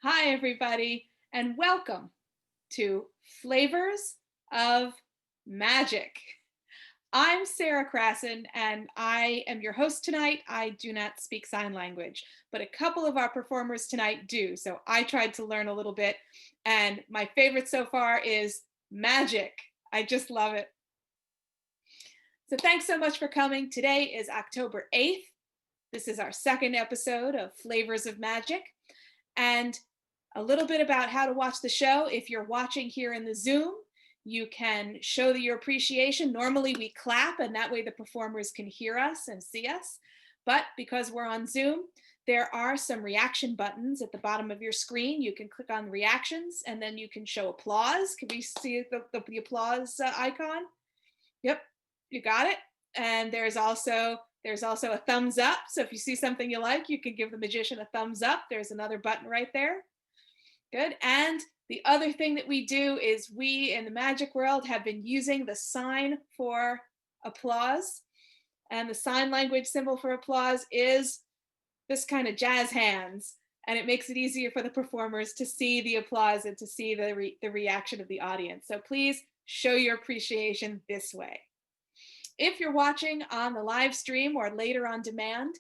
Hi, everybody, and welcome to Flavors of Magic. I'm Sara Crasson, and I am your host tonight. I do not speak sign language, but a couple of our performers tonight do. So I tried to learn a little bit, and my favorite so far is magic. I just love it. So thanks so much for coming. Today is October 8th. This is our second episode of Flavors of Magic. And a little bit about how to watch the show. If you're watching here in the Zoom, you can show your appreciation. Normally we clap, and that way the performers can hear us and see us. But because we're on Zoom, there are some reaction buttons at the bottom of your screen. You can click on reactions, and then you can show applause. Can we see the applause icon? Yep, you got it. And there's also a thumbs up. So if you see something you like, you can give the magician a thumbs up. There's another button right there. Good. And the other thing that we do is we in the magic world have been using the sign for applause. And the sign language symbol for applause is this kind of jazz hands. And it makes it easier for the performers to see the applause and to see the reaction of the audience. So please show your appreciation this way. If you're watching on the live stream or later on demand,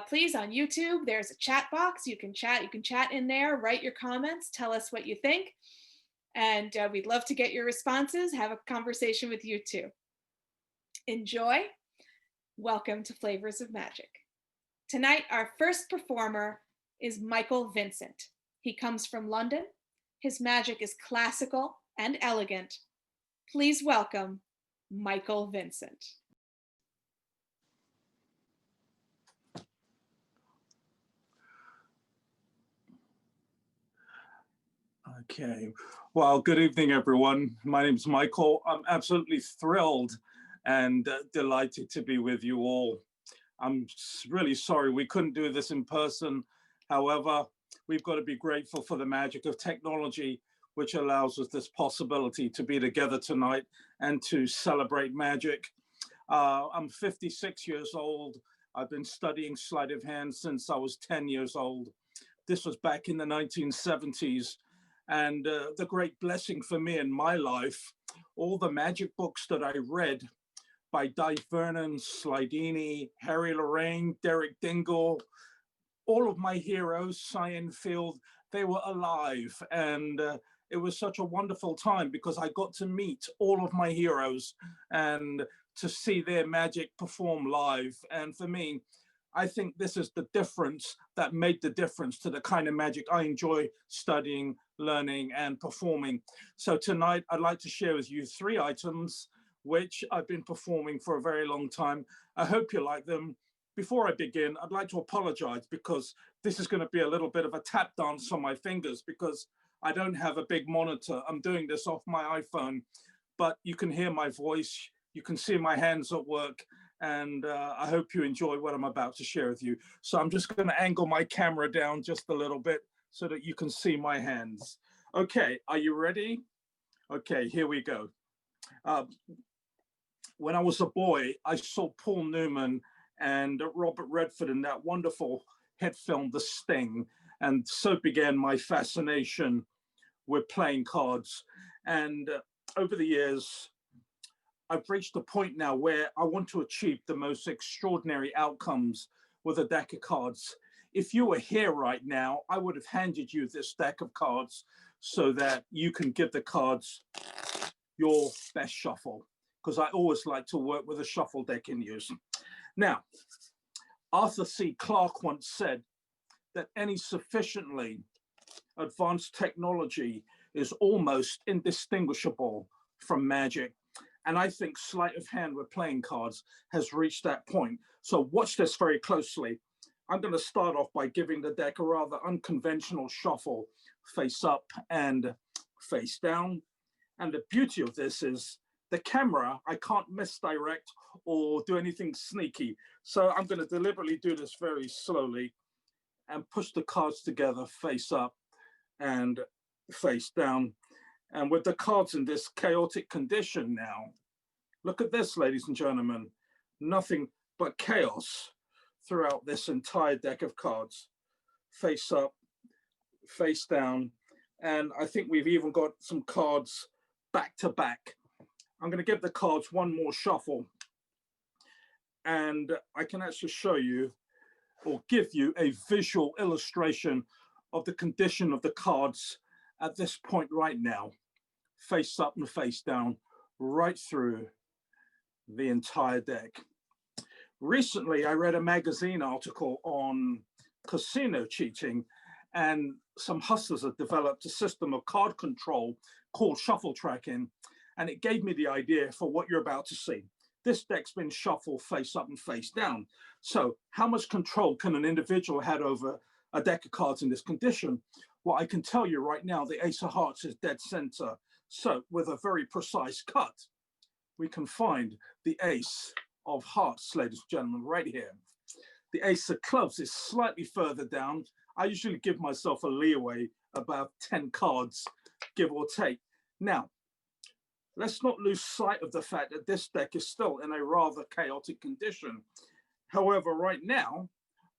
please, on YouTube, there's a chat box. You can chat in there, write your comments, tell us what you think. And we'd love to get your responses, have a conversation with you too. Enjoy. Welcome to Flavors of Magic. Tonight, our first performer is Michael Vincent. He comes from London. His magic is classical and elegant. Please welcome Michael Vincent. Okay, well, good evening, everyone. My name is Michael. I'm absolutely thrilled and delighted to be with you all. I'm really sorry we couldn't do this in person. However, we've got to be grateful for the magic of technology, which allows us this possibility to be together tonight and to celebrate magic. I'm 56 years old. I've been studying sleight of hand since I was 10 years old. This was back in the 1970s. And the great blessing for me in my life, all the magic books that I read by Dave Vernon, Slidini, Harry Lorraine, Derek Dingle, all of my heroes, Cyan Field, they were alive. And it was such a wonderful time because I got to meet all of my heroes and to see their magic perform live. And for me, I think this is the difference that made the difference to the kind of magic I enjoy studying, learning, and performing. So tonight, I'd like to share with you 3 items which I've been performing for a very long time. I hope you like them. Before I begin, I'd like to apologize because this is going to be a little bit of a tap dance on my fingers because I don't have a big monitor. I'm doing this off my iPhone, but you can hear my voice. You can see my hands at work. And I hope you enjoy what I'm about to share with you. So I'm just going to angle my camera down just a little bit so that you can see my hands. Okay, are you ready? Okay, here we go. When I was a boy, I saw Paul Newman and Robert Redford in that wonderful hit film, The Sting. And so began my fascination with playing cards. And over the years, I've reached a point now where I want to achieve the most extraordinary outcomes with a deck of cards. If you were here right now, I would have handed you this deck of cards so that you can give the cards your best shuffle, because I always like to work with a shuffle deck in use. Now, Arthur C. Clarke once said that any sufficiently advanced technology is almost indistinguishable from magic. And I think sleight of hand with playing cards has reached that point. So watch this very closely. I'm going to start off by giving the deck a rather unconventional shuffle, face up and face down. And the beauty of this is the camera, I can't misdirect or do anything sneaky. So I'm going to deliberately do this very slowly and push the cards together, face up and face down. And with the cards in this chaotic condition now, look at this, ladies and gentlemen, nothing but chaos throughout this entire deck of cards. Face up, face down. And I think we've even got some cards back to back. I'm going to give the cards one more shuffle. And I can actually show you or give you a visual illustration of the condition of the cards at this point right now. Face up and face down, right through the entire deck. Recently, I read a magazine article on casino cheating, and some hustlers have developed a system of card control called shuffle tracking, and it gave me the idea for what you're about to see. This deck's been shuffled face up and face down. So how much control can an individual have over a deck of cards in this condition? Well, I can tell you right now, the Ace of Hearts is dead center. So with a very precise cut, we can find the Ace of Hearts, ladies and gentlemen, right here. The Ace of Clubs is slightly further down. I usually give myself a leeway about 10 cards, give or take. Now, let's not lose sight of the fact that this deck is still in a rather chaotic condition. However, right now,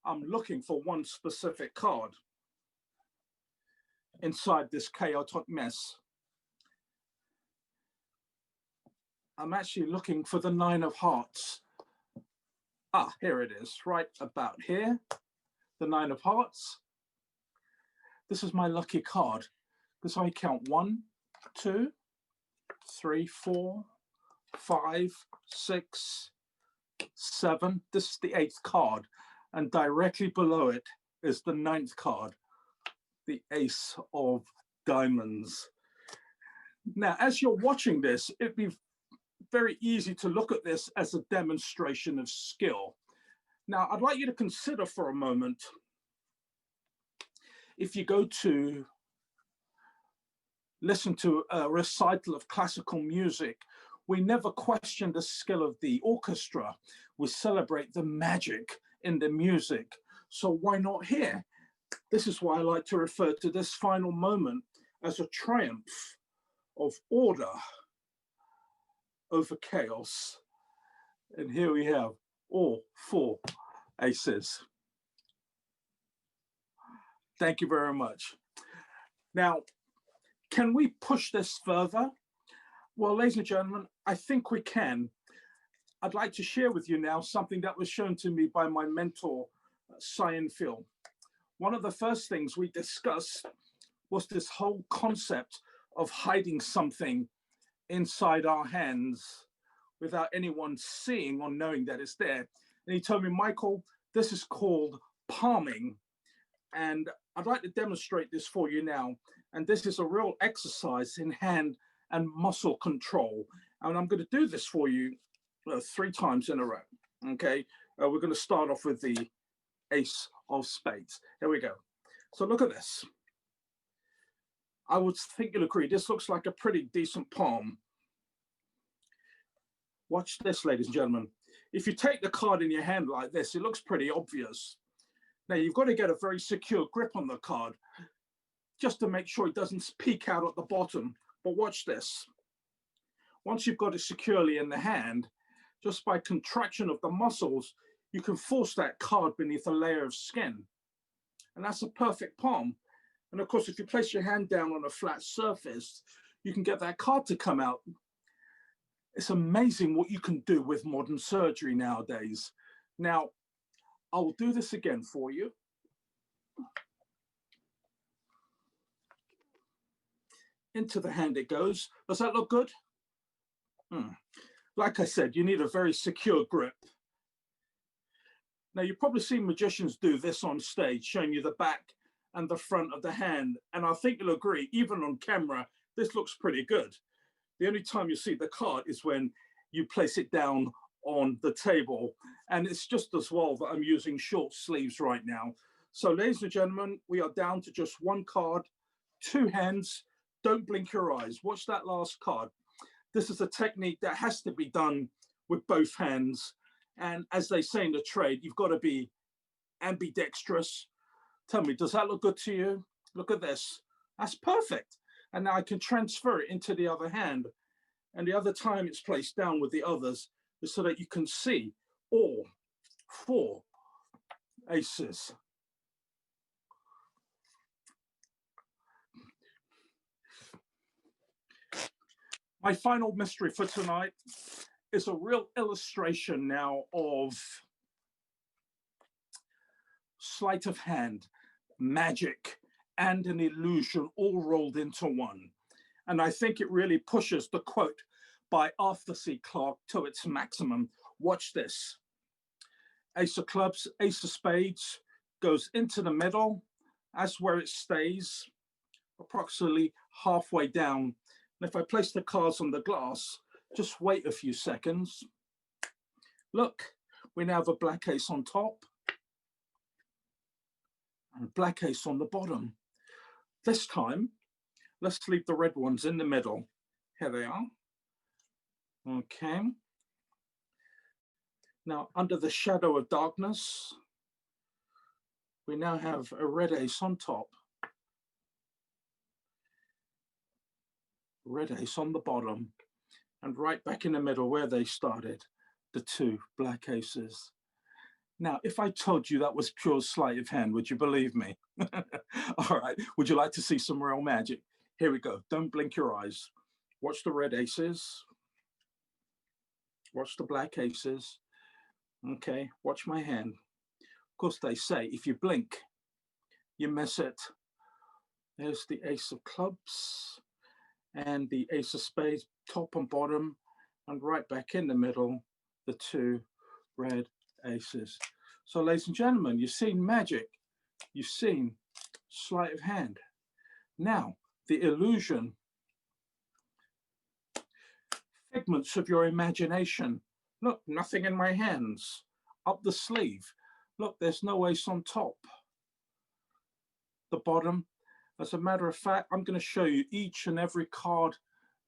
I'm looking for one specific card inside this chaotic mess. I'm actually looking for the Nine of Hearts. Ah, here it is, right about here. The Nine of Hearts. This is my lucky card because I count 1, 2, 3, 4, 5, 6, 7. This is the 8th card. And directly below it is the 9th card, the Ace of Diamonds. Now, as you're watching this, it'd be very easy to look at this as a demonstration of skill. Now, I'd like you to consider for a moment, if you go to listen to a recital of classical music, we never question the skill of the orchestra. We celebrate the magic in the music. So why not here? This is why I like to refer to this final moment as a triumph of order over chaos. And here we have all 4 aces. Thank you very much. Now, can we push this further? Well, ladies and gentlemen, I think we can. I'd like to share with you now something that was shown to me by my mentor, Cyan Phil. One of the first things we discussed was this whole concept of hiding something inside our hands without anyone seeing or knowing that it's there. And he told me, Michael, this is called palming. And I'd like to demonstrate this for you now. And this is a real exercise in hand and muscle control. And I'm going to do this for you 3 times in a row. Okay, we're going to start off with the Ace of Spades. Here we go. So look at this. I would think you'll agree, this looks like a pretty decent palm. Watch this, ladies and gentlemen. If you take the card in your hand like this, it looks pretty obvious. Now, you've got to get a very secure grip on the card just to make sure it doesn't peek out at the bottom. But watch this. Once you've got it securely in the hand, just by contraction of the muscles, you can force that card beneath a layer of skin. And that's a perfect palm. And of course, if you place your hand down on a flat surface, you can get that card to come out. It's amazing what you can do with modern surgery nowadays. Now, I will do this again for you. Into the hand it goes. Does that look good? Like I said, you need a very secure grip. Now, you've probably seen magicians do this on stage, showing you the back and the front of the hand. And I think you'll agree, even on camera, this looks pretty good. The only time you see the card is when you place it down on the table. And it's just as well that I'm using short sleeves right now. So ladies and gentlemen, we are down to just 1 card, 2 hands. Don't blink your eyes. Watch that last card. This is a technique that has to be done with both hands. And as they say in the trade, you've got to be ambidextrous. Tell me, does that look good to you? Look at this. That's perfect. And now I can transfer it into the other hand. And the other time it's placed down with the others is so that you can see all 4 aces. My final mystery for tonight is a real illustration now of sleight of hand, magic, and an illusion all rolled into one. And I think it really pushes the quote by Arthur C. Clarke to its maximum. Watch this. Ace of clubs, ace of spades goes into the middle. That's where it stays, approximately halfway down. And if I place the cards on the glass, just wait a few seconds. Look, we now have a black ace on top and a black ace on the bottom. This time, let's leave the red ones in the middle. Here they are. Okay. Now, under the shadow of darkness, we now have a red ace on top, red ace on the bottom, and right back in the middle where they started, the two black aces. Now, if I told you that was pure sleight of hand, would you believe me? All right, would you like to see some real magic? Here we go. Don't blink your eyes. Watch the red aces. Watch the black aces. Okay, watch my hand. Of course, they say if you blink, you miss it. There's the ace of clubs and the ace of spades, top and bottom, and right back in the middle, the two red aces. So, ladies and gentlemen, you've seen magic. You've seen sleight of hand. Now, the illusion, figments of your imagination. Look, nothing in my hands. Up the sleeve. Look, there's no ace on top. The bottom. As a matter of fact, I'm going to show you each and every card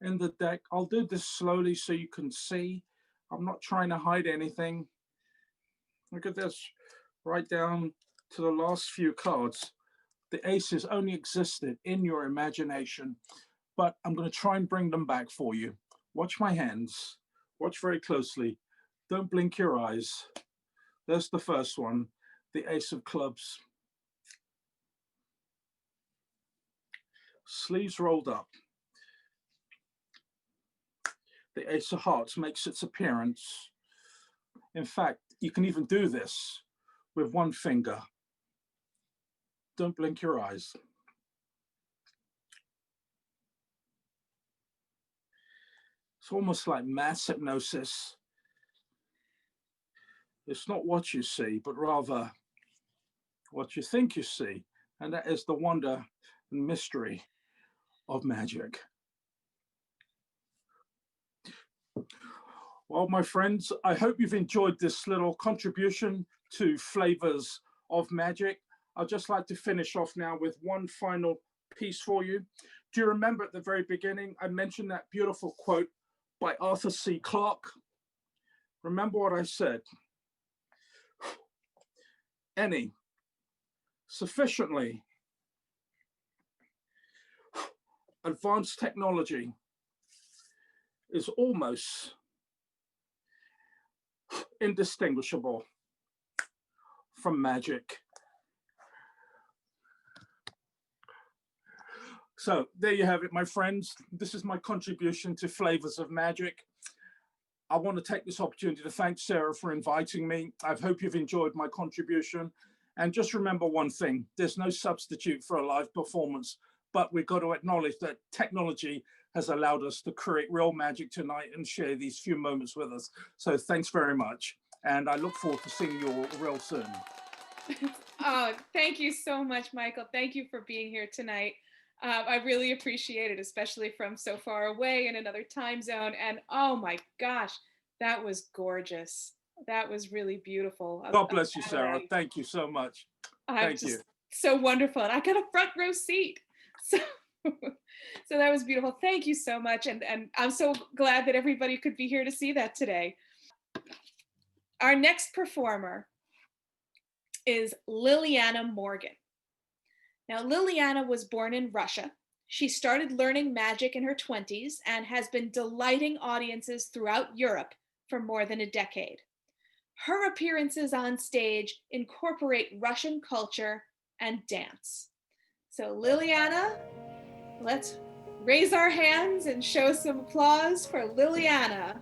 in the deck. I'll do this slowly so you can see. I'm not trying to hide anything. Look at this, right down to the last few cards. The aces only existed in your imagination, but I'm going to try and bring them back for you. Watch my hands. Watch very closely. Don't blink your eyes. There's the first one, the ace of clubs. Sleeves rolled up. The ace of hearts makes its appearance. In fact, you can even do this with one finger. Don't blink your eyes. It's almost like mass hypnosis. It's not what you see, but rather what you think you see. And that is the wonder and mystery of magic. Well, my friends, I hope you've enjoyed this little contribution to Flavors of Magic. I'd just like to finish off now with one final piece for you. Do you remember at the very beginning, I mentioned that beautiful quote by Arthur C. Clarke? Remember what I said. Any sufficiently advanced technology is almost indistinguishable from magic. So there you have it, my friends. This is my contribution to Flavors of Magic. I want to take this opportunity to thank Sara for inviting me. I hope you've enjoyed my contribution. And just remember one thing, there's no substitute for a live performance, but we've got to acknowledge that technology has allowed us to create real magic tonight and share these few moments with us. So thanks very much. And I look forward to seeing you all real soon. Oh, thank you so much, Michael. Thank you for being here tonight. I really appreciate it, especially from so far away in another time zone. And oh my gosh, that was gorgeous. That was really beautiful. God bless you, Sara. Thank you so much. Thank you. So wonderful. And I got a front row seat. So, so that was beautiful. Thank you so much. And I'm so glad that everybody could be here to see that today. Our next performer is Liliana Morgan. Now, Liliana was born in Russia. She started learning magic in her 20s and has been delighting audiences throughout Europe for more than a decade. Her appearances on stage incorporate Russian culture and dance. So, Liliana, let's raise our hands and show some applause for Liliana.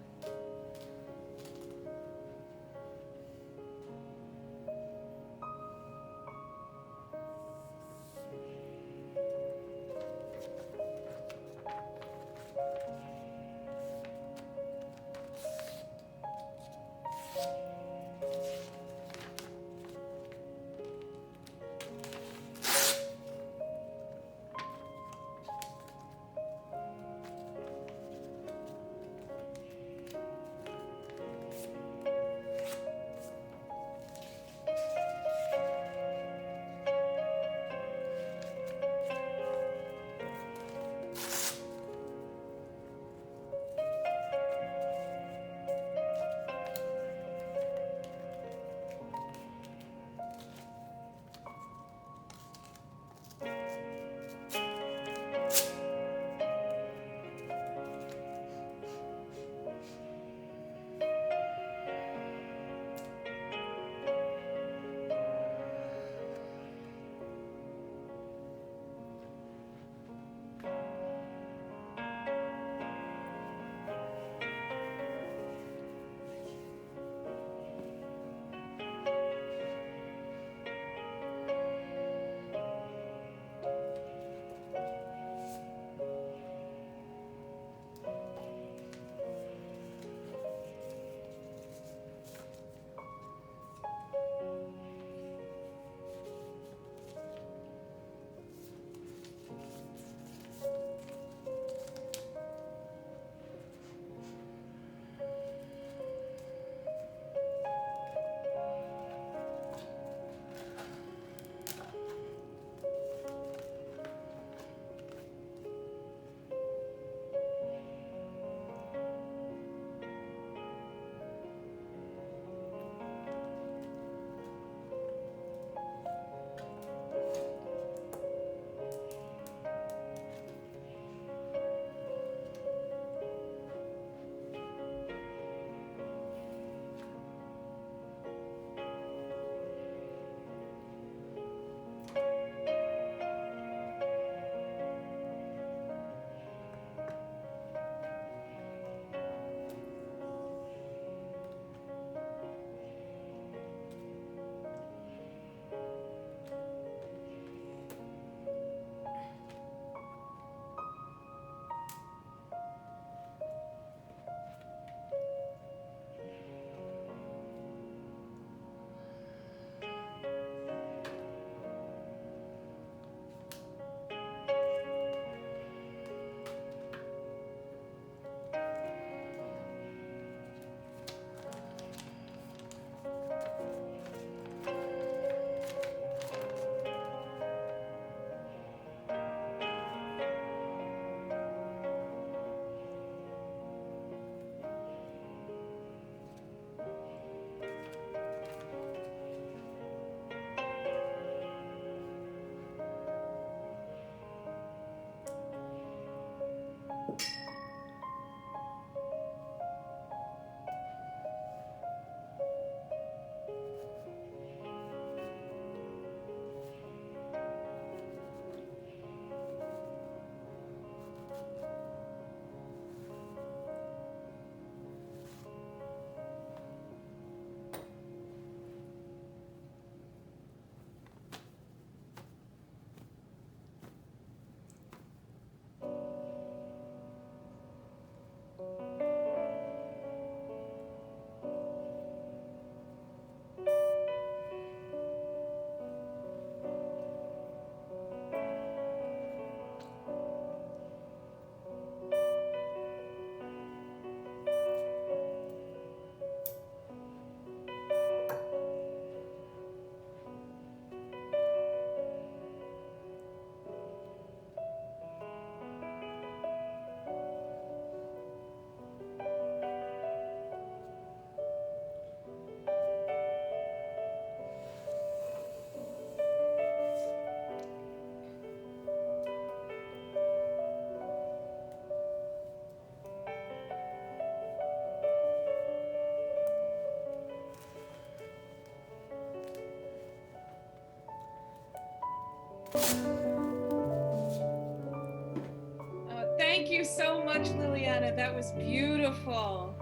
so much, Liliana. That was beautiful.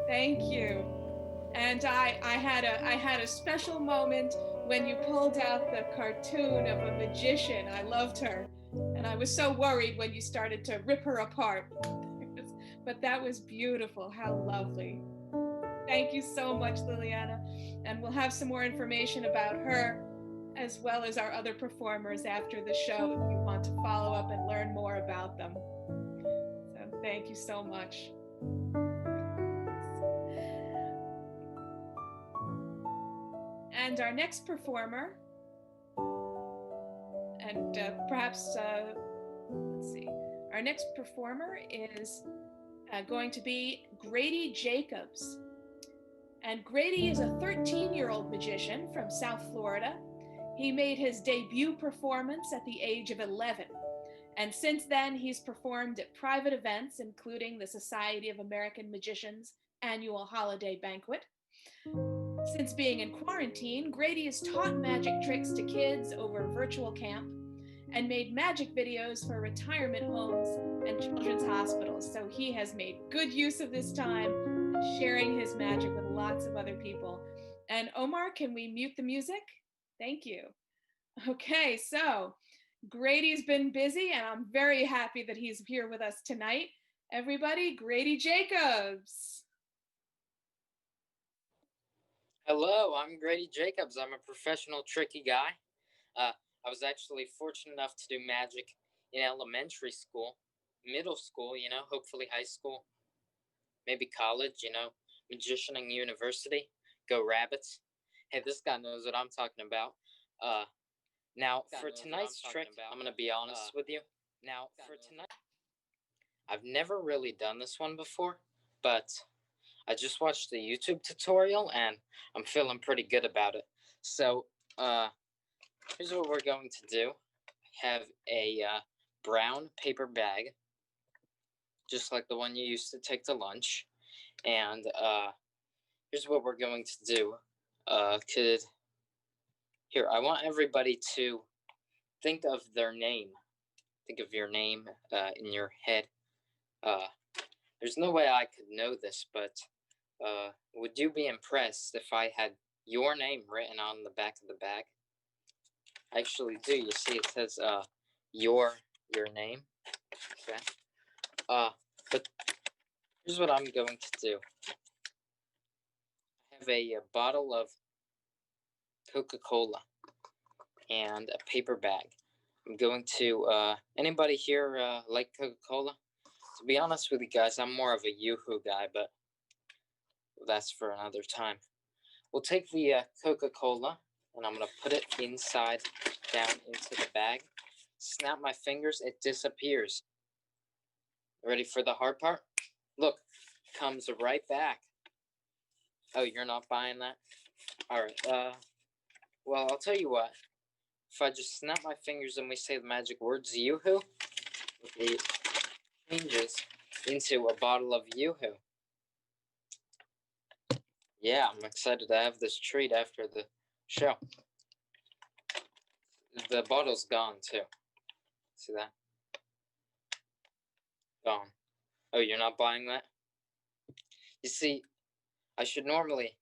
Thank you. And I had a special moment when you pulled out the cartoon of a magician. I loved her, and I was so worried when you started to rip her apart. But that was beautiful. How lovely. Thank you so much, Liliana. And we'll have some more information about her as well as our other performers after the show if you want to follow up and learn more about them. So thank you so much. And our next performer, and perhaps, let's see, our next performer is going to be Grady Jacobs. And Grady is a 13-year-old magician from South Florida. He made his debut performance at the age of 11. And since then, he's performed at private events, including the Society of American Magicians annual holiday banquet. Since being in quarantine, Grady has taught magic tricks to kids over virtual camp and made magic videos for retirement homes and children's hospitals. So he has made good use of this time and sharing his magic with lots of other people. And Omar, can we mute the music? Thank you. Okay, so Grady's been busy and I'm very happy that he's here with us tonight. Everybody, Grady Jacobs. Hello, I'm Grady Jacobs. I'm a professional tricky guy. I was actually fortunate enough to do magic in elementary school, middle school, hopefully high school, maybe college, magicianing university. Go Rabbits. Hey, this guy knows what I'm talking about. Now, for tonight's trick, I'm going to be honest with you. Now, for tonight, I've never really done this one before, but I just watched the YouTube tutorial and I'm feeling pretty good about it. So, here's what we're going to do. Have a brown paper bag, just like the one you used to take to lunch. And here's what we're going to do. Here, I want everybody to think of their name. Think of your name in your head. There's no way I could know this, but would you be impressed if I had your name written on the back of the bag? I actually do. You see, it says your name. Okay. But here's what I'm going to do. I have a bottle of Coca-Cola and a paper bag. I'm going to, anybody here like Coca-Cola? To be honest with you guys, I'm more of a Yoo-hoo guy, but that's for another time. We'll take the Coca-Cola, and I'm going to put it inside, down into the bag. Snap my fingers, it disappears. Ready for the hard part? Look, comes right back. Oh, you're not buying that? All right, well, I'll tell you what. If I just snap my fingers and we say the magic words Yoo-hoo, it changes into a bottle of Yoo-hoo. Yeah, I'm excited to have this treat after the show. The bottle's gone too. See that? Gone. Oh, you're not buying that? You see, I should normally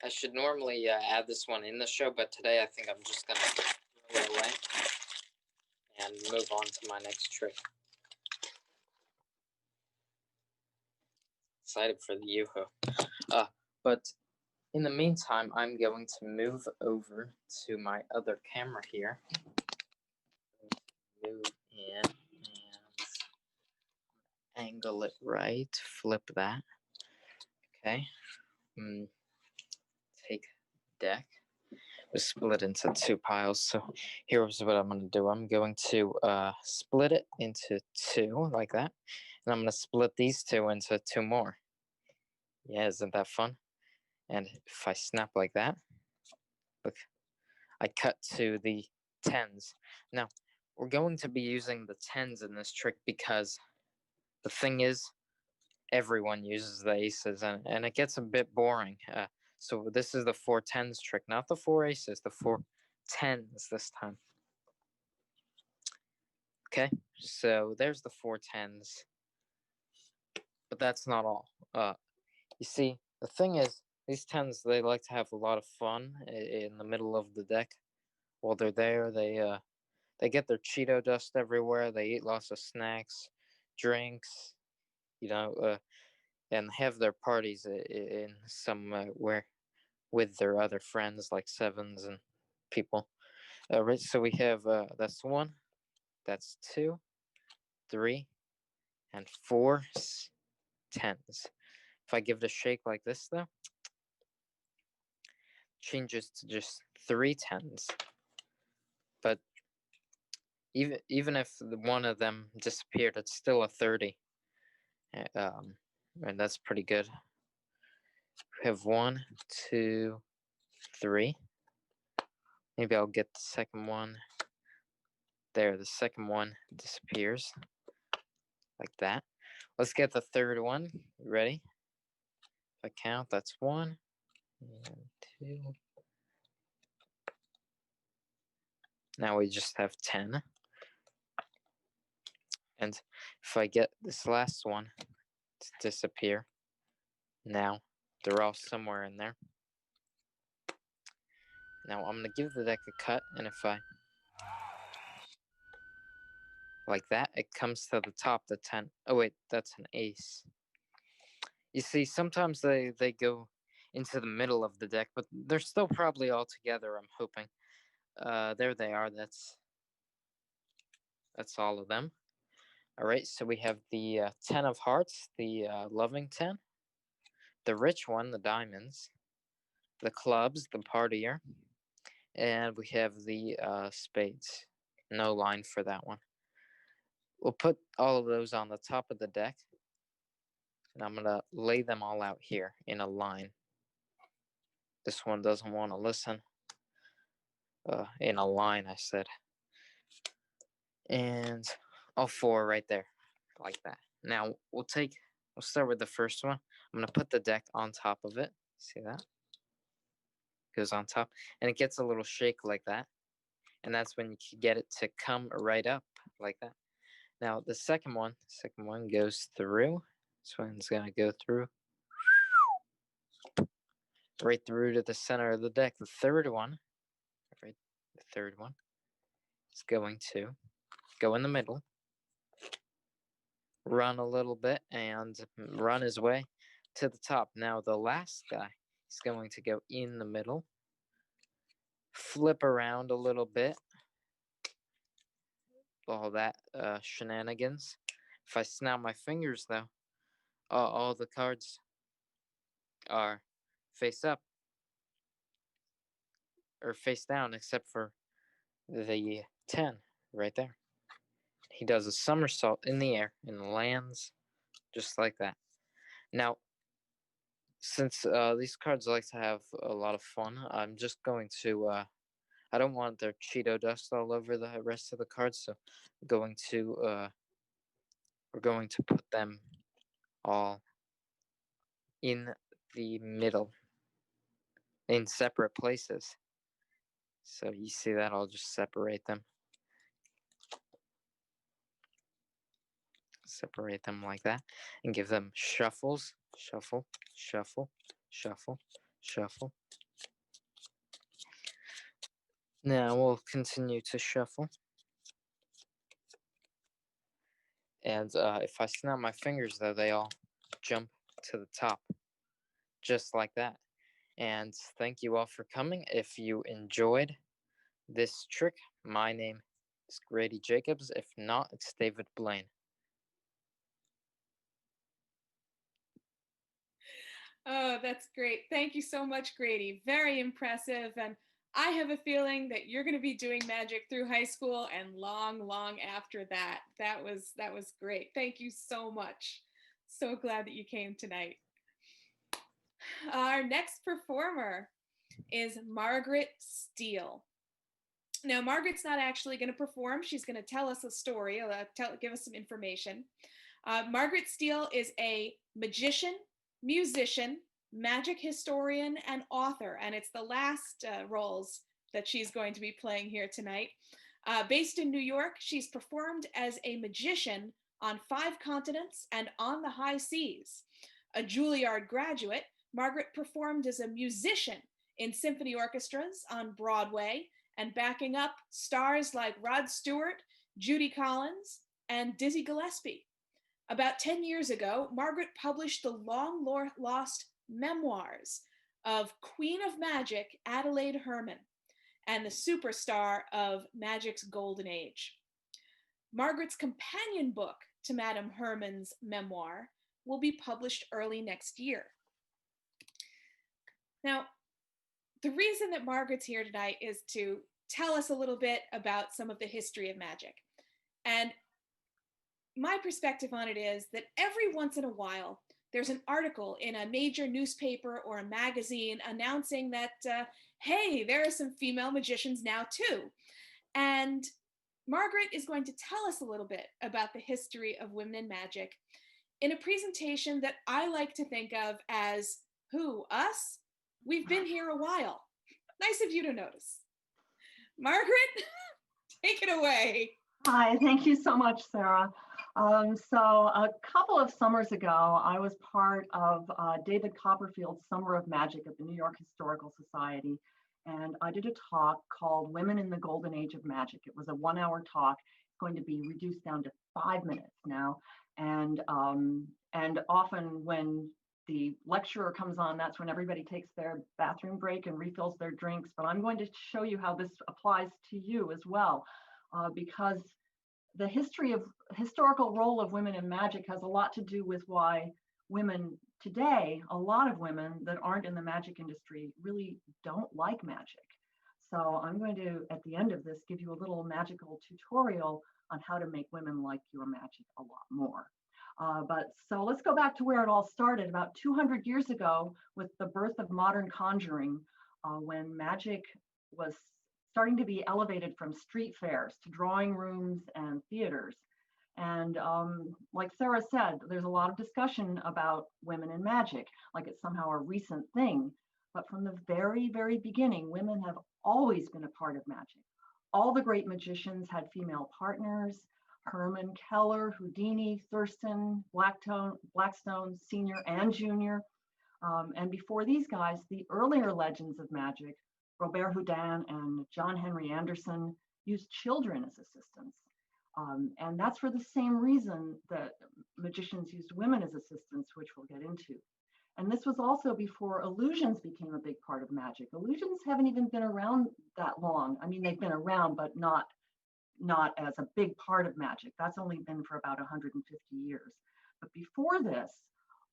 add this one in the show, but today I think I'm just gonna throw it away and move on to my next trick. Excited for the Yoo-hoo. But in the meantime, I'm going to move over to my other camera here. Move in and angle it right. Flip that. Okay. Take deck. We split into two piles. So here's what I'm going to do. I'm going to split it into two like that. And I'm going to split these two into two more. Yeah, isn't that fun? And if I snap like that, look, I cut to the tens. Now, we're going to be using the tens in this trick because the thing is, everyone uses the aces, and it gets a bit boring. So this is the 4 tens trick, not the 4 aces, the 4 tens this time. Okay, so there's the 4 tens. but that's not all. You see, the thing is, these tens, they like to have a lot of fun in the middle of the deck. While they're there, they get their Cheeto dust everywhere. They eat lots of snacks, drinks, and have their parties in somewhere with their other friends like sevens and people. Right, so we have that's 1, that's 2, 3, and 4 tens. If I give it a shake like this, though, changes to just 3 tens. But even if one of them disappeared, it's still a 30. And that's pretty good. We have 1, 2, 3. Maybe I'll get the second one. There, the second one disappears. Like that. Let's get the third one. Ready? If I count, that's 1, and 2. Now we just have 10. And if I get this last one to disappear, now they're all somewhere in there. Now I'm going to give the deck a cut, and if I, like that, it comes to the top, the 10. Oh wait, that's an ace. You see, sometimes they go into the middle of the deck, but they're still probably all together, I'm hoping. There they are. That's all of them. All right, so we have the 10 of hearts, the loving 10, the rich one, the diamonds, the clubs, the partier, and we have the spades. No line for that one. We'll put all of those on the top of the deck, and I'm going to lay them all out here in a line. This one doesn't want to listen. In a line, I said. And all 4 right there, like that. Now, we'll start with the first one. I'm going to put the deck on top of it. See that? Goes on top. And it gets a little shake like that. And that's when you can get it to come right up like that. Now, the second one goes through. This one's going to go through. Right through to the center of the deck. The third one is going to go in the middle, run a little bit, and run his way to the top. Now, the last guy is going to go in the middle, flip around a little bit, all that shenanigans. If I snap my fingers, though, all the cards are face up or face down, except for the 10 right there. He does a somersault in the air and lands just like that. Now, since these cards like to have a lot of fun, I'm just going to, I don't want their Cheeto dust all over the rest of the cards, so we're going to put them all in the middle, in separate places. So you see that, I'll just separate them. Separate them like that, and give them shuffles. Shuffle, shuffle, shuffle, shuffle. Now we'll continue to shuffle. And if I snap my fingers, though, they all jump to the top. Just like that. And thank you all for coming. If you enjoyed this trick, my name is Grady Jacobs. If not, it's David Blaine. Oh, that's great. Thank you so much, Grady. Very impressive. And I have a feeling that you're going to be doing magic through high school and long, long after that. That was great. Thank you so much. So glad that you came tonight. Our next performer is Margaret Steele. Now, Margaret's not actually going to perform. She's going to tell us a story, give us some information. Margaret Steele is a magician, musician, magic historian, and author, and it's the last roles that she's going to be playing here tonight. Based in New York, she's performed as a magician on 5 continents and on the high seas. A Juilliard graduate, Margaret performed as a musician in symphony orchestras on Broadway and backing up stars like Rod Stewart, Judy Collins, and Dizzy Gillespie. About 10 years ago, Margaret published the long-lost memoirs of Queen of Magic Adelaide Herren and the superstar of Magic's golden age. Margaret's companion book to Madame Herren's memoir will be published early next year. Now, the reason that Margaret's here tonight is to tell us a little bit about some of the history of magic. And my perspective on it is that every once in a while, there's an article in a major newspaper or a magazine announcing that, hey, there are some female magicians now too. And Margaret is going to tell us a little bit about the history of women in magic in a presentation that I like to think of as, who, us? We've been here a while. Nice of you to notice. Margaret, take it away. Hi, thank you so much, Sara. So a couple of summers ago, I was part of David Copperfield's Summer of Magic at the New York Historical Society, and I did a talk called Women in the Golden Age of Magic. It was a 1-hour talk. It's going to be reduced down to 5 minutes now, and often when the lecturer comes on, that's when everybody takes their bathroom break and refills their drinks. But I'm going to show you how this applies to you as well, because the historical role of women in magic has a lot to do with why women today, a lot of women that aren't in the magic industry, really don't like magic. So I'm going to, at the end of this, give you a little magical tutorial on how to make women like your magic a lot more. So let's go back to where it all started about 200 years ago with the birth of modern conjuring, when magic was starting to be elevated from street fairs to drawing rooms and theaters. And like Sara said, there's a lot of discussion about women in magic, like it's somehow a recent thing. But from the very, very beginning, women have always been a part of magic. All the great magicians had female partners: Herman, Keller, Houdini, Thurston, Blackstone, Senior and Junior. And before these guys, the earlier legends of magic, Robert Houdin and John Henry Anderson, used children as assistants. And that's for the same reason that magicians used women as assistants, which we'll get into. And this was also before illusions became a big part of magic. Illusions haven't even been around that long. I mean, they've been around, but not as a big part of magic. That's only been for about 150 years. But before this,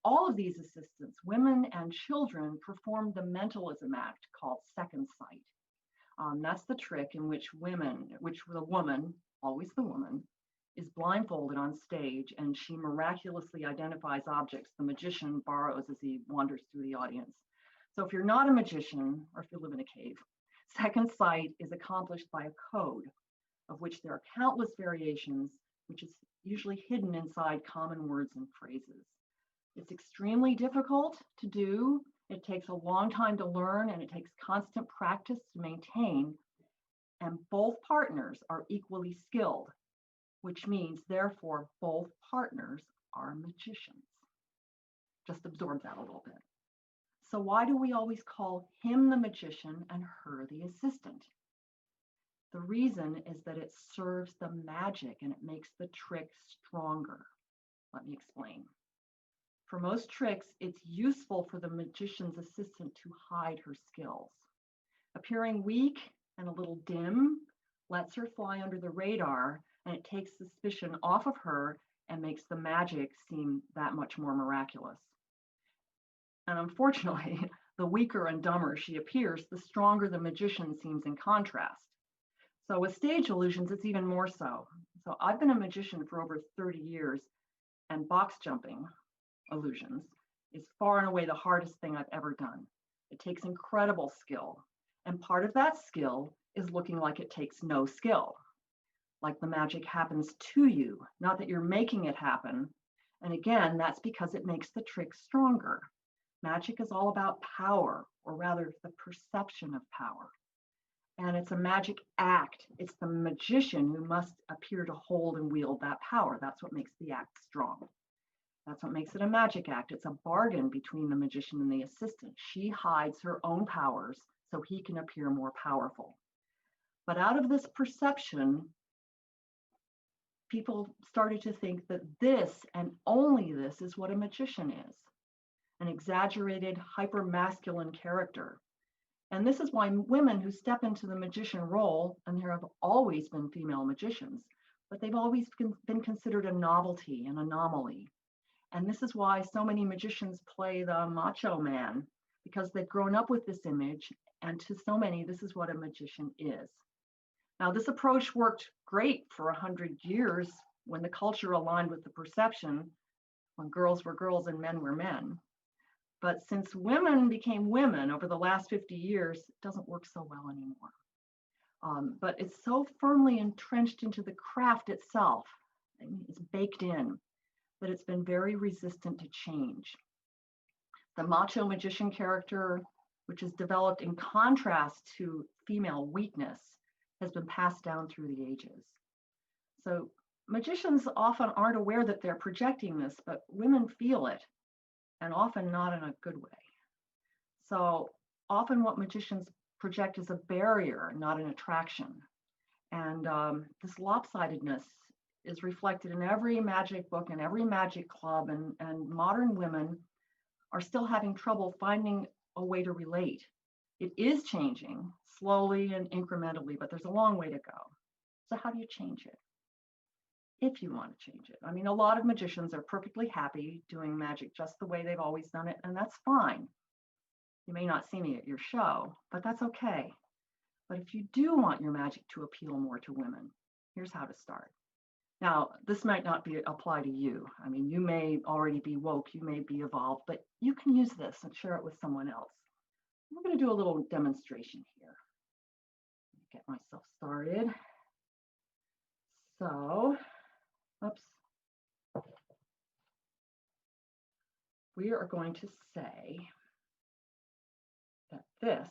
all of these assistants, women and children, performed the mentalism act called second sight. That's the trick in which the woman, always the woman, is blindfolded on stage, and she miraculously identifies objects the magician borrows as he wanders through the audience. So if you're not a magician, or if you live in a cave, second sight is accomplished by a code, of which there are countless variations, which is usually hidden inside common words and phrases. It's extremely difficult to do. It takes a long time to learn, and it takes constant practice to maintain. And both partners are equally skilled, which means, therefore, both partners are magicians. Just absorb that a little bit. So why do we always call him the magician and her the assistant? The reason is that it serves the magic and it makes the trick stronger. Let me explain. For most tricks, it's useful for the magician's assistant to hide her skills. Appearing weak and a little dim lets her fly under the radar, and it takes suspicion off of her and makes the magic seem that much more miraculous. And unfortunately, the weaker and dumber she appears, the stronger the magician seems in contrast. So with stage illusions, it's even more so. So I've been a magician for over 30 years, and box jumping illusions is far and away the hardest thing I've ever done. It takes incredible skill. And part of that skill is looking like it takes no skill, like the magic happens to you, not that you're making it happen. And again, that's because it makes the trick stronger. Magic is all about power, or rather the perception of power. And it's a magic act. It's the magician who must appear to hold and wield that power. That's what makes the act strong. That's what makes it a magic act. It's a bargain between the magician and the assistant. She hides her own powers so he can appear more powerful. But out of this perception, people started to think that this and only this is what a magician is, an exaggerated, hyper-masculine character. And this is why women who step into the magician role, and there have always been female magicians, but they've always been considered a novelty, an anomaly. And this is why so many magicians play the macho man, because they've grown up with this image, and to so many, this is what a magician is. Now, this approach worked great for 100 years when the culture aligned with the perception, when girls were girls and men were men. But since women became women over the last 50 years, it doesn't work so well anymore. But it's so firmly entrenched into the craft itself, I mean, it's baked in, that it's been very resistant to change. The macho magician character, which is developed in contrast to female weakness, has been passed down through the ages. So magicians often aren't aware that they're projecting this, but women feel it, and often not in a good way. So often what magicians project is a barrier, not an attraction. And this lopsidedness is reflected in every magic book and every magic club, and modern women are still having trouble finding a way to relate. It is changing slowly and incrementally, but there's a long way to go. So how do you change it? If you want to change it. I mean, a lot of magicians are perfectly happy doing magic just the way they've always done it, and that's fine. You may not see me at your show, but that's okay. But if you do want your magic to appeal more to women, here's how to start. Now, this might not apply to you. I mean, you may already be woke, you may be evolved, but you can use this and share it with someone else. We're going to do a little demonstration here. Get myself started. So, oops. We are going to say that this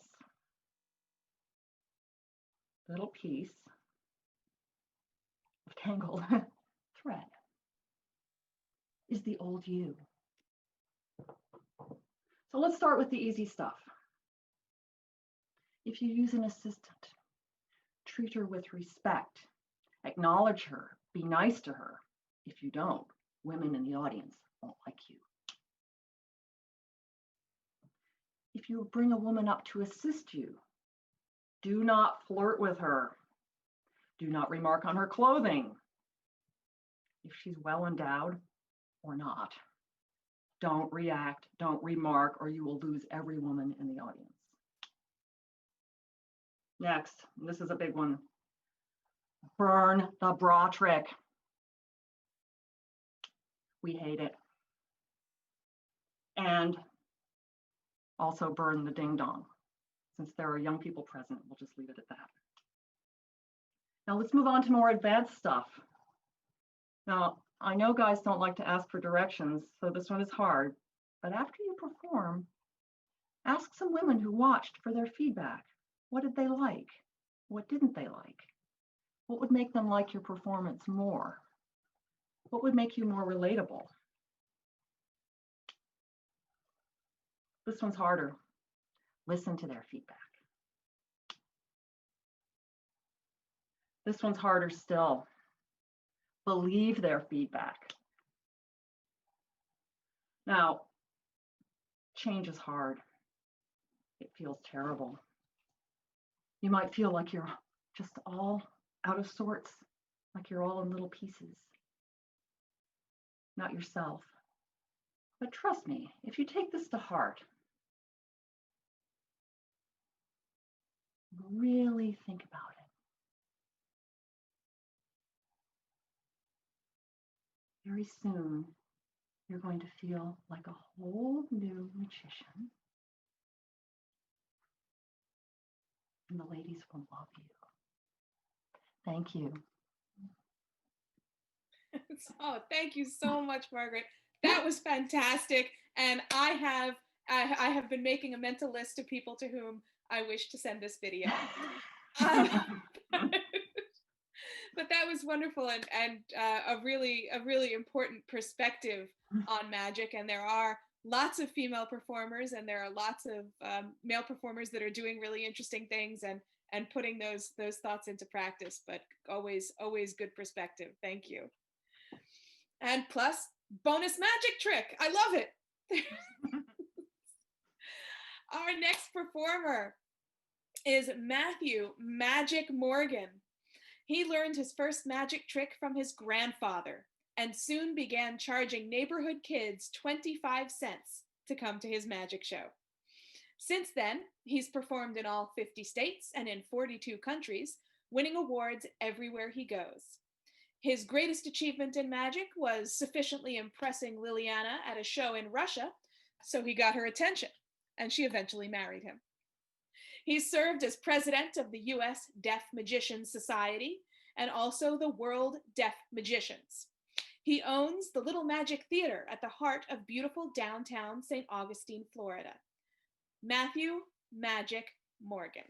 little piece of tangled thread is the old you. So let's start with the easy stuff. If you use an assistant, treat her with respect, acknowledge her, be nice to her. If you don't, women in the audience won't like you. If you bring a woman up to assist you, do not flirt with her. Do not remark on her clothing, if she's well endowed or not. Don't react, don't remark, or you will lose every woman in the audience. Next, this is a big one. Burn the bra trick. We hate it. And also burn the ding dong. Since there are young people present, we'll just leave it at that. Now let's move on to more advanced stuff. Now, I know guys don't like to ask for directions, so this one is hard, but after you perform, ask some women who watched for their feedback. What did they like? What didn't they like? What would make them like your performance more? What would make you more relatable? This one's harder. Listen to their feedback. This one's harder still. Believe their feedback. Now, change is hard. It feels terrible. You might feel like you're just all out of sorts, like you're all in little pieces, not yourself. But trust me, if you take this to heart, really think about it. Very soon, you're going to feel like a whole new magician. And the ladies will love you. Thank you. Oh, thank you so much, Margaret. That was fantastic. And I have been making a mental list of people to whom I wish to send this video. But that was wonderful, and a really important perspective on magic. And there are lots of female performers, and there are lots of male performers that are doing really interesting things and putting those thoughts into practice. But always good perspective. Thank you. And plus bonus magic trick. I love it. Our next performer is Matthew Magic Morgan. He learned his first magic trick from his grandfather and soon began charging neighborhood kids 25 cents to come to his magic show. Since then, he's performed in all 50 states and in 42 countries, winning awards everywhere he goes. His greatest achievement in magic was sufficiently impressing Liliana at a show in Russia, so he got her attention, and she eventually married him. He served as president of the U.S. Deaf Magicians Society and also the World Deaf Magicians. He owns the Little Magic Theater at the heart of beautiful downtown St. Augustine, Florida. Matthew Magic Morgan.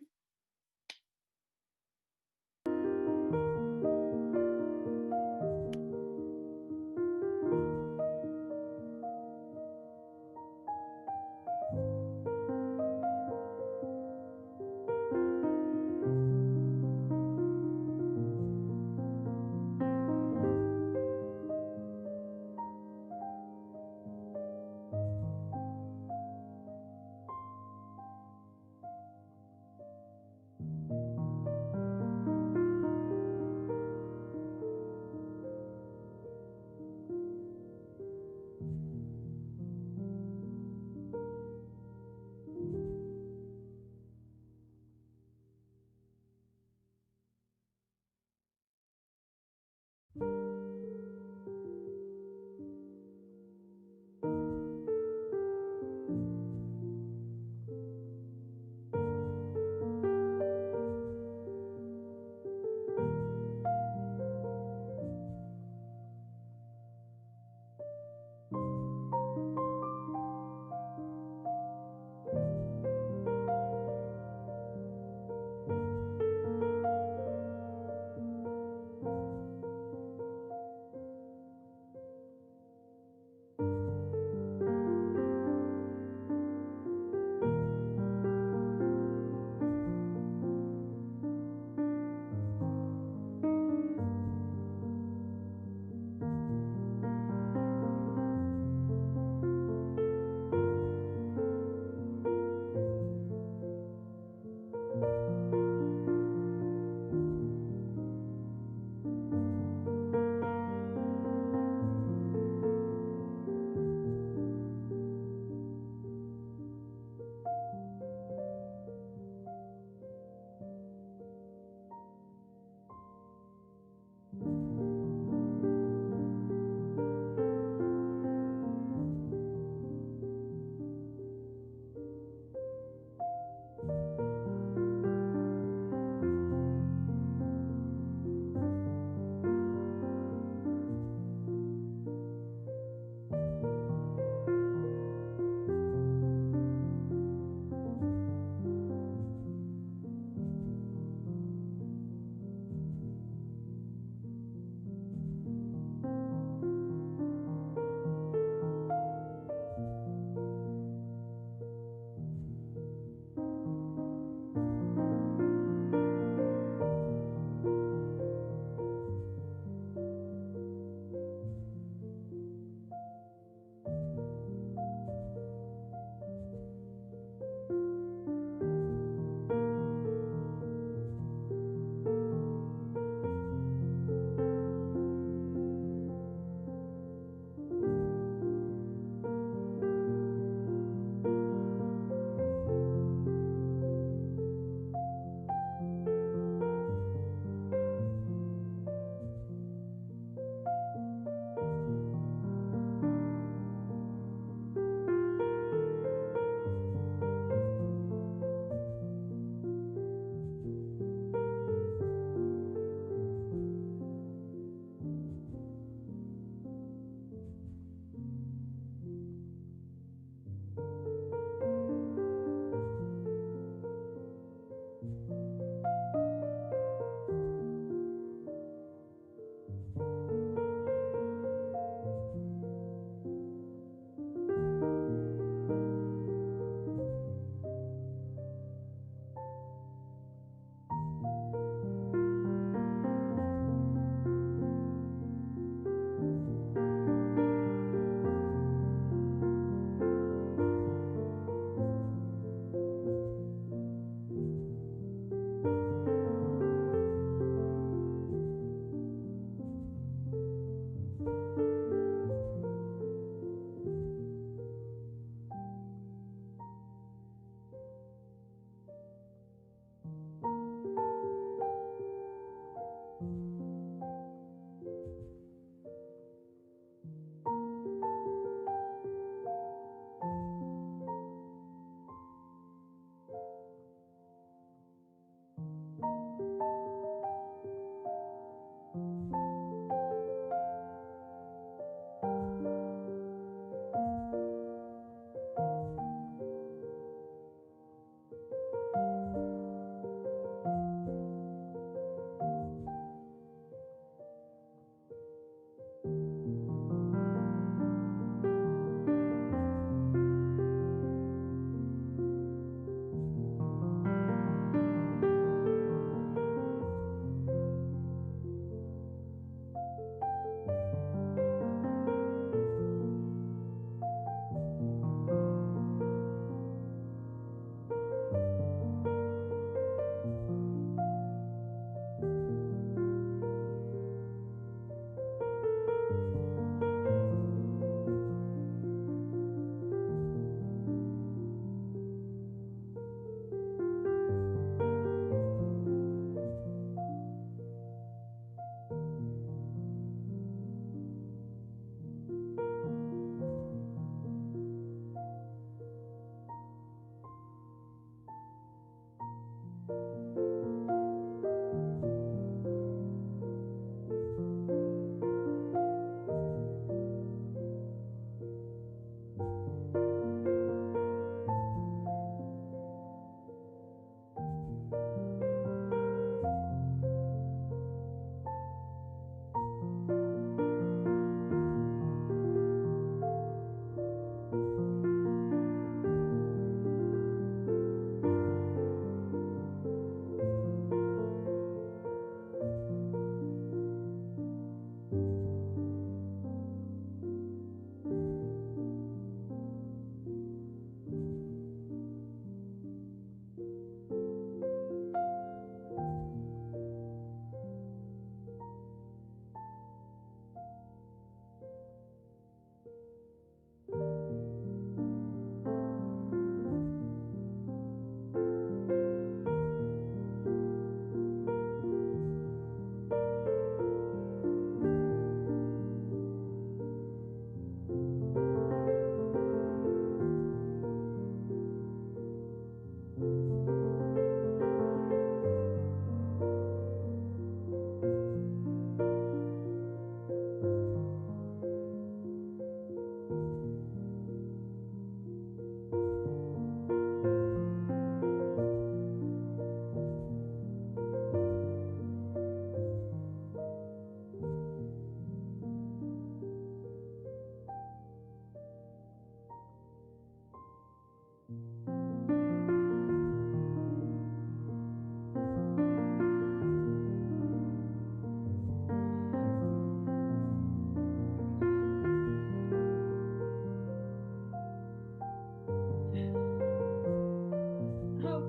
Oh,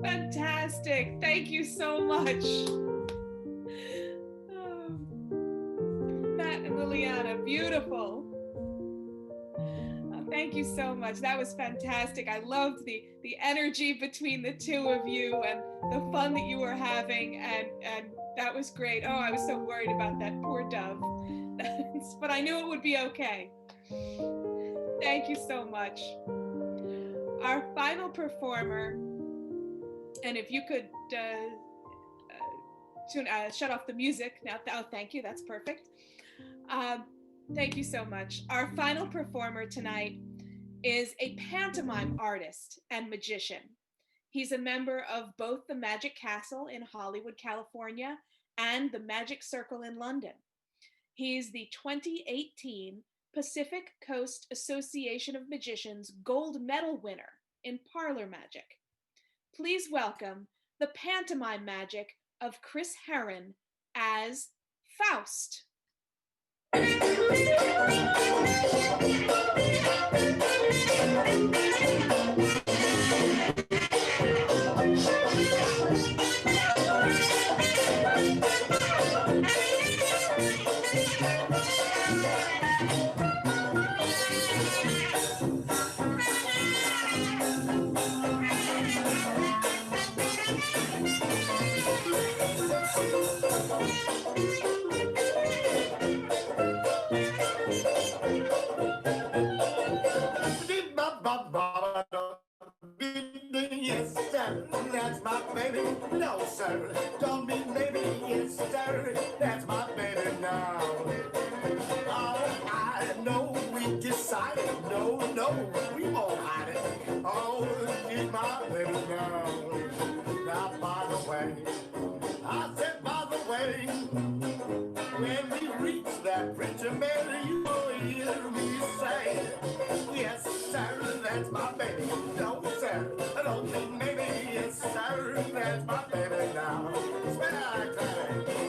fantastic. Thank you so much. Oh, Matt and Liliana, beautiful. Thank you so much. That was fantastic. I loved the energy between the two of you and the fun that you were having, and that was great. Oh, I was so worried about that poor dove, but I knew it would be okay. Thank you so much. Our final performer, and if you could shut off the music now. Oh, thank you. That's perfect. Thank you so much. Our final performer tonight is a pantomime artist and magician. He's a member of both the Magic Castle in Hollywood, California, and the Magic Circle in London. He's the 2018 Pacific Coast Association of Magicians Gold Medal winner in Parlor Magic. Please welcome the pantomime magic of Chris Herren as Faust. Yes, sir, that's my baby. No, sir, don't be maybe. Yes, sir, that's my baby now. Oh, I know we decided. No, we won't hide it. Oh, she's my baby now. Now, by the way, I said by the way, when we reach that preacher man, you will hear me say, yes, sir, that's my baby. No, sir, I don't think maybe. Yes, sir, that's my baby now. Spin it, Clancy.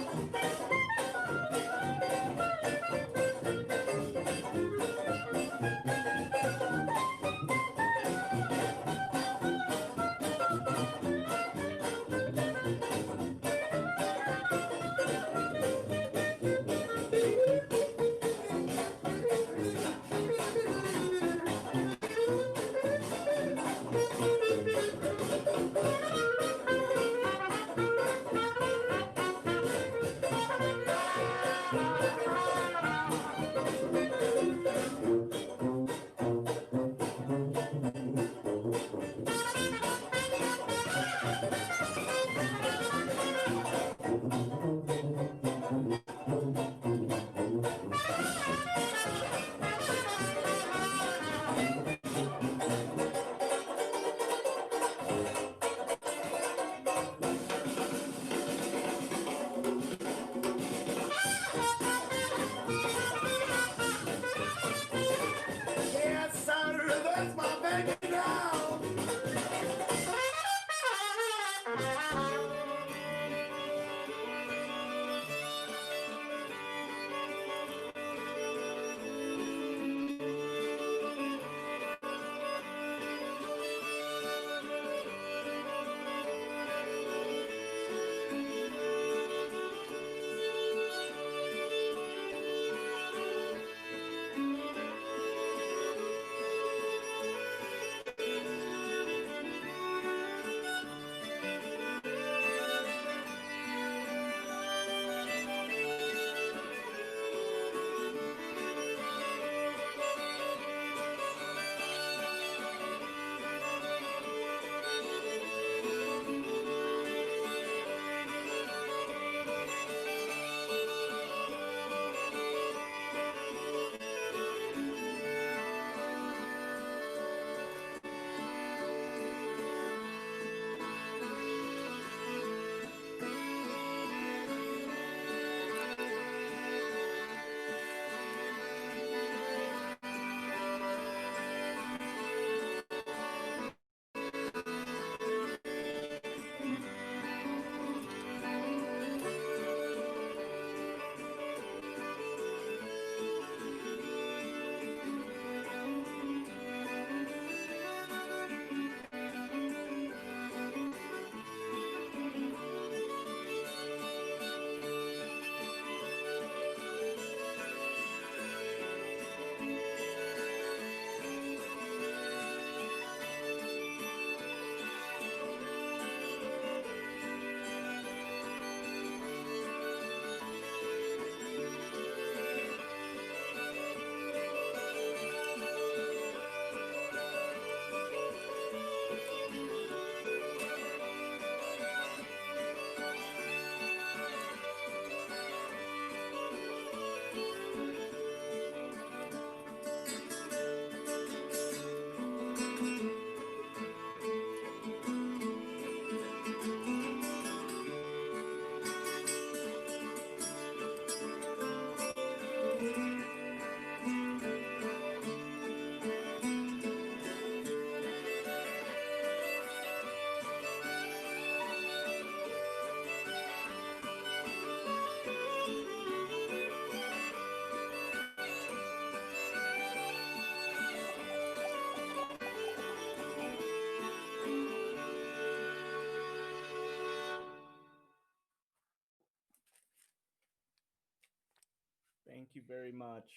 Thank you very much.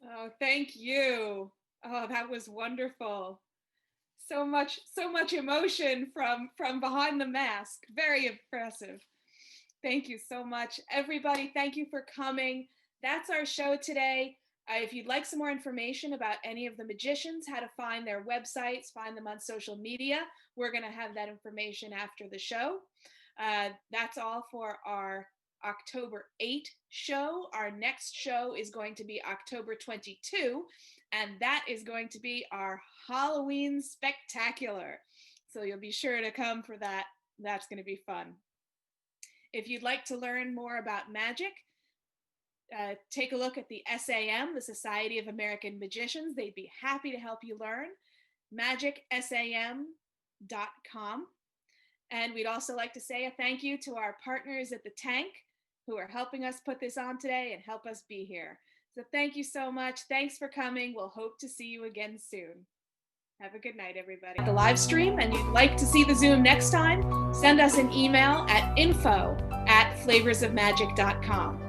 Oh, thank you. Oh, that was wonderful. So much emotion from behind the mask. Very impressive. Thank you so much. Everybody, thank you for coming. That's our show today. If you'd like some more information about any of the magicians, how to find their websites, find them on social media, we're going to have that information after the show. That's all for our October 8 show. Our next show is going to be October 22, and that is going to be our Halloween Spectacular. So you'll be sure to come for that. That's going to be fun. If you'd like to learn more about magic, take a look at the SAM, the Society of American Magicians. They'd be happy to help you learn. magicsam.com. And we'd also like to say a thank you to our partners at the Tank who are helping us put this on today and help us be here. So thank you so much. Thanks for coming. We'll hope to see you again soon. Have a good night, everybody. The live stream, and you'd like to see the Zoom next time, send us an email at info@flavorsofmagic.com.